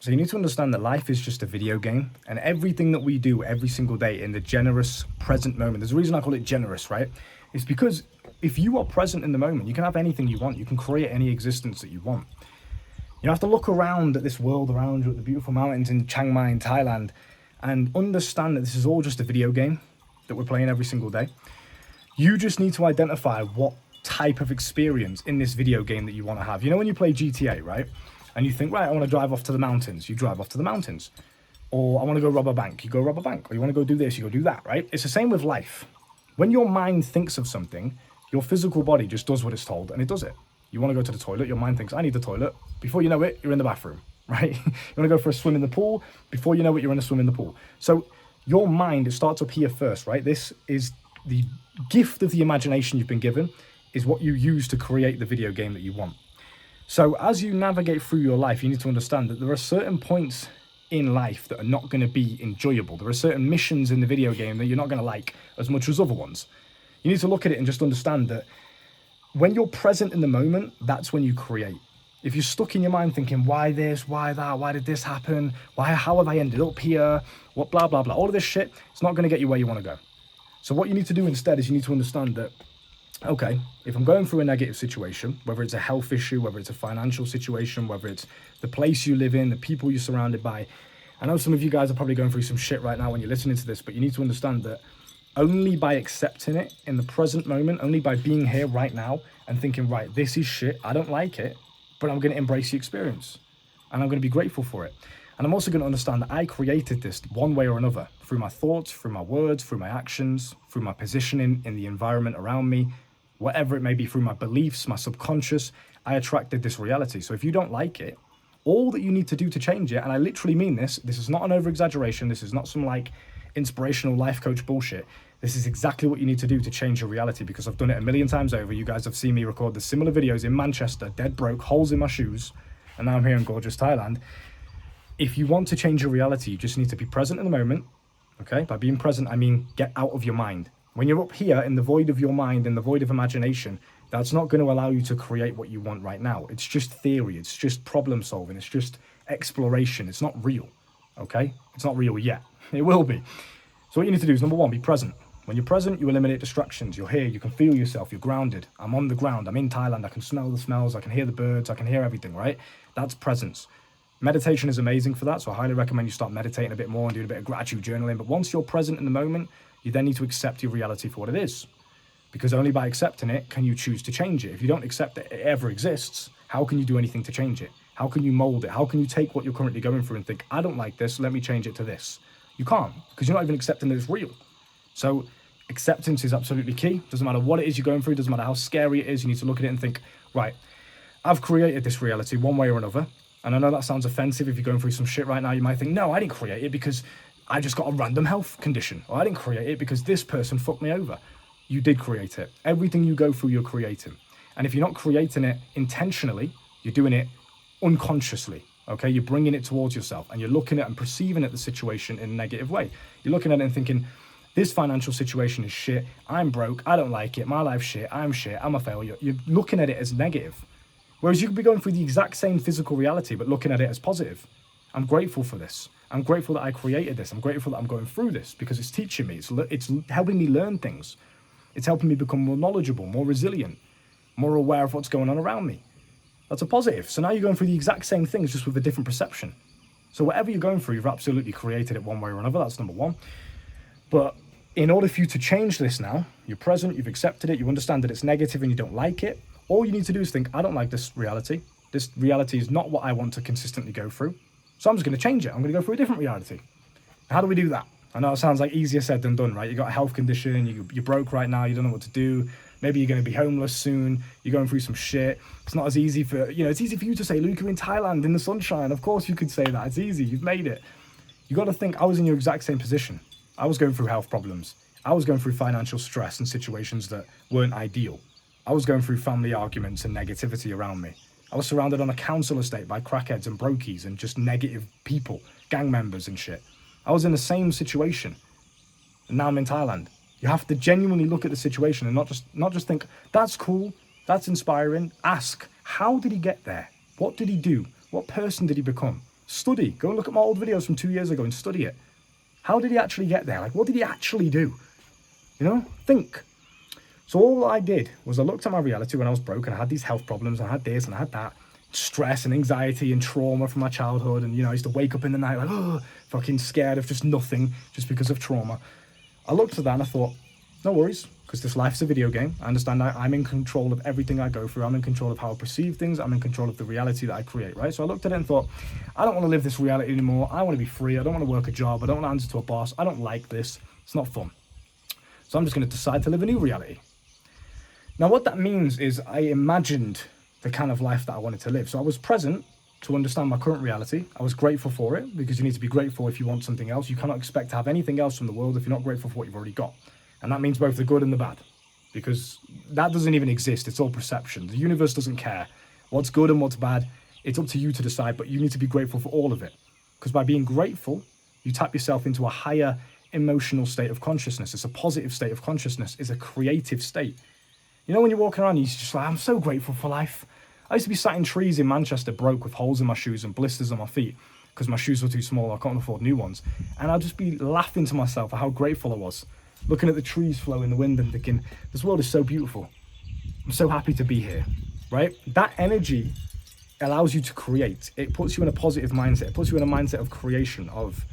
So you need to understand that life is just a video game, and everything that we do every single day in the generous present moment, there's a reason I call it generous, right? It's because if you are present in the moment, you can have anything you want. You can create any existence that you want. You have to look around at this world around you, at the beautiful mountains in Chiang Mai in Thailand, and understand that this is all just a video game that we're playing every single day. You just need to identify what type of experience in this video game that you want to have. You know when you play GTA, right? And you think, right, I want to drive off to the mountains. You drive off to the mountains. Or I want to go rob a bank. You go rob a bank. Or you want to go do this. You go do that, right? It's the same with life. When your mind thinks of something, your physical body just does what it's told, and it does it. You want to go to the toilet. Your mind thinks, I need the toilet. Before you know it, you're in the bathroom, right? You want to go for a swim in the pool. Before you know it, you're in a swim in the pool. So your mind, it starts up here first, right? This is the gift of the imagination you've been given, is what you use to create the video game that you want. So as you navigate through your life, you need to understand that there are certain points in life that are not going to be enjoyable. There are certain missions in the video game that you're not going to like as much as other ones. You need to look at it and just understand that when you're present in the moment, that's when you create. If you're stuck in your mind thinking, why this, why that, why did this happen, how have I ended up here, what blah, blah, blah, all of this shit, it's not going to get you where you want to go. So what you need to do instead is you need to understand that, okay, if I'm going through a negative situation, whether it's a health issue, whether it's a financial situation, whether it's the place you live in, the people you're surrounded by, I know some of you guys are probably going through some shit right now when you're listening to this, but you need to understand that only by accepting it in the present moment, only by being here right now and thinking, right, this is shit, I don't like it, but I'm going to embrace the experience and I'm going to be grateful for it. And I'm also going to understand that I created this one way or another, through my thoughts, through my words, through my actions, through my positioning in the environment around me, whatever it may be, through my beliefs, my subconscious, I attracted this reality. So if you don't like it, all that you need to do to change it, and I literally mean this is not an over-exaggeration, this is not some like inspirational life coach bullshit. This is exactly what you need to do to change your reality, because I've done it a million times over. You guys have seen me record the similar videos in Manchester, dead broke, holes in my shoes, and now I'm here in gorgeous Thailand. If you want to change your reality, you just need to be present in the moment, okay? By being present, I mean get out of your mind. When you're up here in the void of your mind, in the void of imagination, that's not going to allow you to create what you want right now. It's just theory. It's just problem solving. It's just exploration. It's not real, okay? It's not real yet. It will be. So what you need to do is, number one, be present. When you're present, you eliminate distractions. You're here. You can feel yourself. You're grounded. I'm on the ground. I'm in Thailand. I can smell the smells. I can hear the birds. I can hear everything, right? That's presence. Meditation is amazing for that, so I highly recommend you start meditating a bit more and doing a bit of gratitude journaling. But once you're present in the moment, you then need to accept your reality for what it is. Because only by accepting it can you choose to change it. If you don't accept that it ever exists, how can you do anything to change it? How can you mold it? How can you take what you're currently going through and think, I don't like this, let me change it to this? You can't, because you're not even accepting that it's real. So acceptance is absolutely key. Doesn't matter what it is you're going through, doesn't matter how scary it is, you need to look at it and think, right, I've created this reality one way or another. And I know that sounds offensive. If you're going through some shit right now, you might think, no, I didn't create it because I just got a random health condition. Or I didn't create it because this person fucked me over. You did create it. Everything you go through, you're creating. And if you're not creating it intentionally, you're doing it unconsciously, okay? You're bringing it towards yourself and you're looking at and perceiving at the situation in a negative way. You're looking at it and thinking, this financial situation is shit. I'm broke. I don't like it. My life's shit. I'm a failure. You're looking at it as negative. Whereas you could be going through the exact same physical reality, but looking at it as positive. I'm grateful for this. I'm grateful that I created this. I'm grateful that I'm going through this because it's teaching me. It's helping me learn things. It's helping me become more knowledgeable, more resilient, more aware of what's going on around me. That's a positive. So now you're going through the exact same things, just with a different perception. So whatever you're going through, you've absolutely created it one way or another. That's number one. But in order for you to change this now, you're present, you've accepted it, you understand that it's negative and you don't like it. All you need to do is think, I don't like this reality. This reality is not what I want to consistently go through. So I'm just going to change it. I'm going to go through a different reality. How do we do that? I know it sounds like easier said than done, right? You got a health condition, you're broke right now, you don't know what to do. Maybe you're going to be homeless soon. You're going through some shit. It's not as easy for, it's easy for you to say, Luke, you're in Thailand in the sunshine. Of course you could say that. It's easy. You've made it. You got to think, I was in your exact same position. I was going through health problems. I was going through financial stress and situations that weren't ideal. I was going through family arguments and negativity around me. I was surrounded on a council estate by crackheads and brokies and just negative people, gang members and shit. I was in the same situation. And now I'm in Thailand. You have to genuinely look at the situation and not just think, that's cool, that's inspiring. Ask, how did he get there? What did he do? What person did he become? Study. Go and look at my old videos from 2 years ago and study it. How did he actually get there? Like, what did he actually do? You know, think. So all I did was I looked at my reality when I was broke and I had these health problems, and I had this and I had that, stress and anxiety and trauma from my childhood. And, you know, I used to wake up in the night like, oh, fucking scared of just nothing just because of trauma. I looked at that and I thought, no worries, because this life's a video game. I understand I'm in control of everything I go through. I'm in control of how I perceive things. I'm in control of the reality that I create, right? So I looked at it and thought, I don't want to live this reality anymore. I want to be free. I don't want to work a job. I don't want to answer to a boss. I don't like this. It's not fun. So I'm just going to decide to live a new reality. Now, what that means is I imagined the kind of life that I wanted to live. So I was present to understand my current reality. I was grateful for it, because you need to be grateful if you want something else. You cannot expect to have anything else from the world if you're not grateful for what you've already got. And that means both the good and the bad, because that doesn't even exist. It's all perception. The universe doesn't care what's good and what's bad. It's up to you to decide, but you need to be grateful for all of it. Because by being grateful, you tap yourself into a higher emotional state of consciousness. It's a positive state of consciousness. It's a creative state. You know, when you're walking around, you're just like, I'm so grateful for life. I used to be sat in trees in Manchester, broke, with holes in my shoes and blisters on my feet because my shoes were too small. I couldn't afford new ones. And I'd just be laughing to myself at how grateful I was, looking at the trees flow in the wind and thinking, this world is so beautiful. I'm so happy to be here, right? That energy allows you to create. It puts you in a positive mindset. It puts you in a mindset of creation, of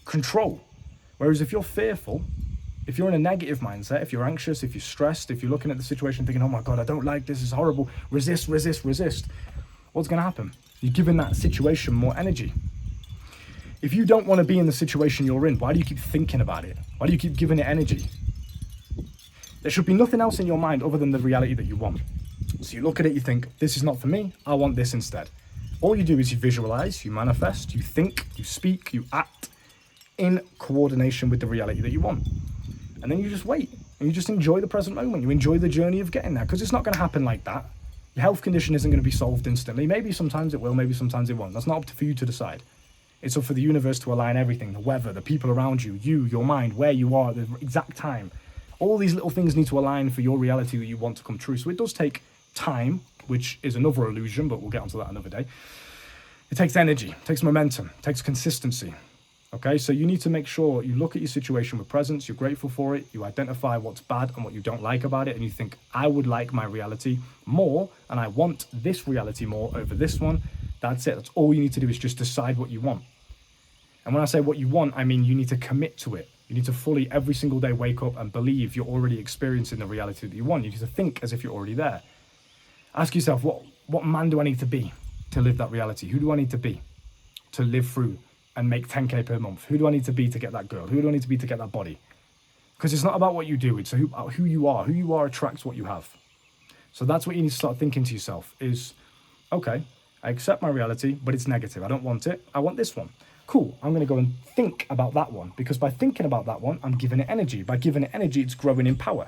control. Whereas if you're fearful, if you're in a negative mindset, if you're anxious, if you're stressed, if you're looking at the situation thinking, oh my God, I don't like this, it's horrible, resist, resist, resist, what's going to happen? You're giving that situation more energy. If you don't want to be in the situation you're in, why do you keep thinking about it? Why do you keep giving it energy? There should be nothing else in your mind other than the reality that you want. So you look at it, you think, this is not for me, I want this instead. All you do is you visualize, you manifest, you think, you speak, you act in coordination with the reality that you want. And then you just wait and you just enjoy the present moment. You enjoy the journey of getting there, because it's not going to happen like that. Your health condition isn't going to be solved instantly. Maybe sometimes it will, maybe sometimes it won't. That's not up for you to decide. It's up for the universe to align everything, the weather, the people around you, your mind, where you are, the exact time. All these little things need to align for your reality that you want to come true. So it does take time, which is another illusion, but we'll get onto that another day. It takes energy, it takes momentum, it takes consistency. Okay, so you need to make sure you look at your situation with presence, you're grateful for it, you identify what's bad and what you don't like about it, and you think, I would like my reality more, and I want this reality more over this one. That's it. That's all you need to do, is just decide what you want. And when I say what you want, I mean you need to commit to it. You need to fully, every single day, wake up and believe you're already experiencing the reality that you want. You need to think as if you're already there. Ask yourself, what man do I need to be to live that reality? Who do I need to be to live through and make 10K per month? Who do I need to be to get that girl? Who do I need to be to get that body? Because it's not about what you do, it's who you are. Who you are attracts what you have. So that's what you need to start thinking to yourself is, okay, I accept my reality, but it's negative. I don't want it. I want this one. Cool, I'm going to go and think about that one, because by thinking about that one, I'm giving it energy. By giving it energy, it's growing in power.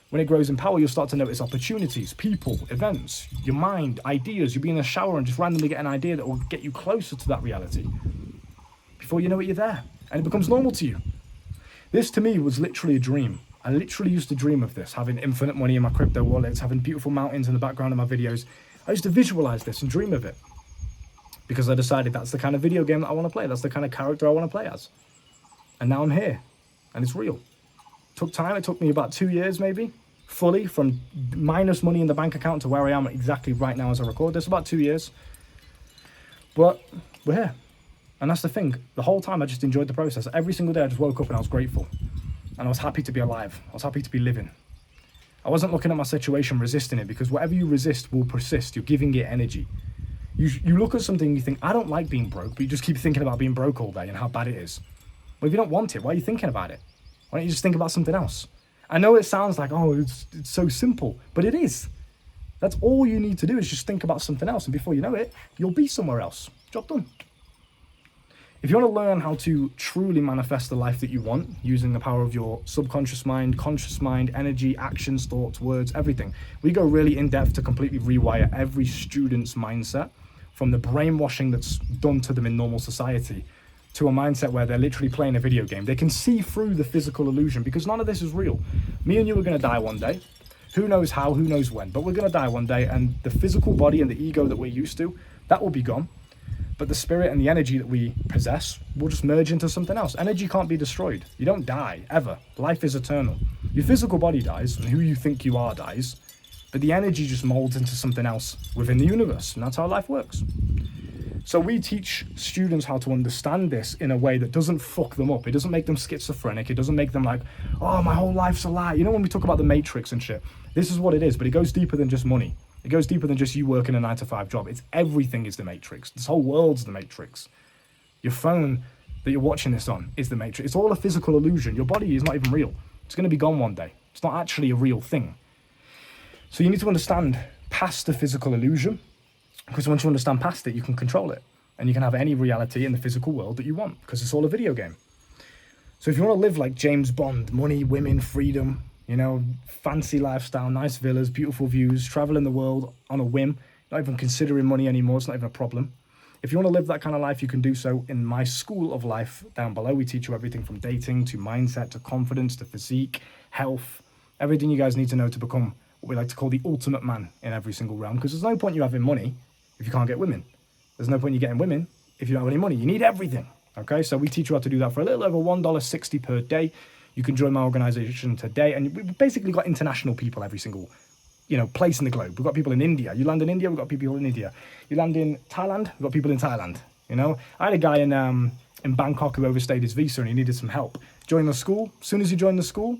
When it grows in power, you'll start to notice opportunities, people, events, your mind, ideas. You'll be in a shower and just randomly get an idea that will get you closer to that reality. Before you know it, you're there, and it becomes normal to you. This, to me, was literally a dream. I literally used to dream of this, having infinite money in my crypto wallets, having beautiful mountains in the background of my videos. I used to visualize this and dream of it, because I decided that's the kind of video game that I want to play. That's the kind of character I want to play as. And now I'm here, and it's real. It took time. It took me about 2 years, maybe, fully, from minus money in the bank account to where I am exactly right now as I record this. About 2 years. But we're here. And that's the thing. The whole time I just enjoyed the process. Every single day I just woke up and I was grateful. And I was happy to be alive. I was happy to be living. I wasn't looking at my situation resisting it, because whatever you resist will persist. You're giving it energy. You look at something and you think, I don't like being broke, but you just keep thinking about being broke all day and how bad it is. Well, if you don't want it, why are you thinking about it? Why don't you just think about something else? I know it sounds like, oh, it's so simple, but it is. That's all you need to do, is just think about something else. And before you know it, you'll be somewhere else. Job done. If you want to learn how to truly manifest the life that you want, using the power of your subconscious mind, conscious mind, energy, actions, thoughts, words, everything, we go really in depth to completely rewire every student's mindset, from the brainwashing that's done to them in normal society to a mindset where they're literally playing a video game. They can see through the physical illusion, because none of this is real. Me and you are going to die one day. Who knows how, who knows when, but we're going to die one day, and the physical body and the ego that we're used to, that will be gone. But the spirit and the energy that we possess will just merge into something else. Energy can't be destroyed. You don't die, ever. Life is eternal. Your physical body dies, and who you think you are dies, but the energy just molds into something else within the universe, and that's how life works. So we teach students how to understand this in a way that doesn't fuck them up. It doesn't make them schizophrenic. It doesn't make them like, oh, my whole life's a lie. You know, when we talk about the Matrix and shit, this is what it is, but it goes deeper than just money. It goes deeper than just you working a 9-to-5 job. It's everything is the Matrix. This whole world's the Matrix. Your phone that you're watching this on is the Matrix. It's all a physical illusion. Your body is not even real. It's going to be gone one day. It's not actually a real thing. So you need to understand past the physical illusion, because once you understand past it, you can control it. And you can have any reality in the physical world that you want, because it's all a video game. So if you want to live like James Bond, money, women, freedom, you know, fancy lifestyle, nice villas, beautiful views, traveling the world on a whim, not even considering money anymore, it's not even a problem. If you want to live that kind of life, you can do so in my school of life down below. We teach you everything from dating to mindset to confidence to physique, health, everything you guys need to know to become what we like to call the ultimate man in every single realm, because there's no point you having money if you can't get women. There's no point you getting women if you don't have any money. You need everything, okay? So we teach you how to do that for a little over $1.60 per day. You can join my organization today, and we've basically got international people every single, you know, place in the globe. We've got people in India. You land in India, we've got people in India. You land in Thailand, we've got people in Thailand, you know? I had a guy in Bangkok who overstayed his visa and he needed some help. Join the school. As soon as you join the school,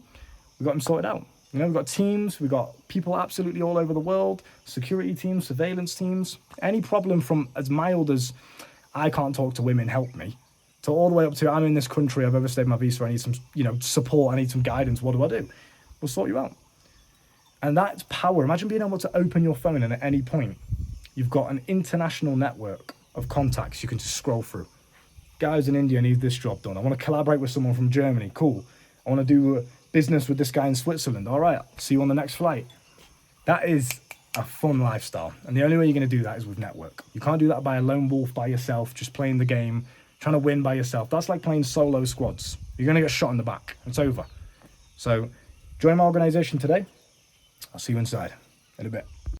we got him sorted out. You know, we've got teams, we've got people absolutely all over the world, security teams, surveillance teams. Any problem from as mild as I can't talk to women, help me, to all the way up to I'm in this country, I've overstayed my visa, I need some, you know, support, I need some guidance, what do I do? We'll sort you out. And that's power. Imagine being able to open your phone and at any point, you've got an international network of contacts you can just scroll through. Guys in India need this job done. I want to collaborate with someone from Germany. Cool. I want to do business with this guy in Switzerland. All right, see you on the next flight. That is a fun lifestyle. And the only way you're going to do that is with network. You can't do that by a lone wolf by yourself, just playing the game, trying to win by yourself. That's like playing solo squads. You're going to get shot in the back. It's over. So join my organization today. I'll see you inside in a bit.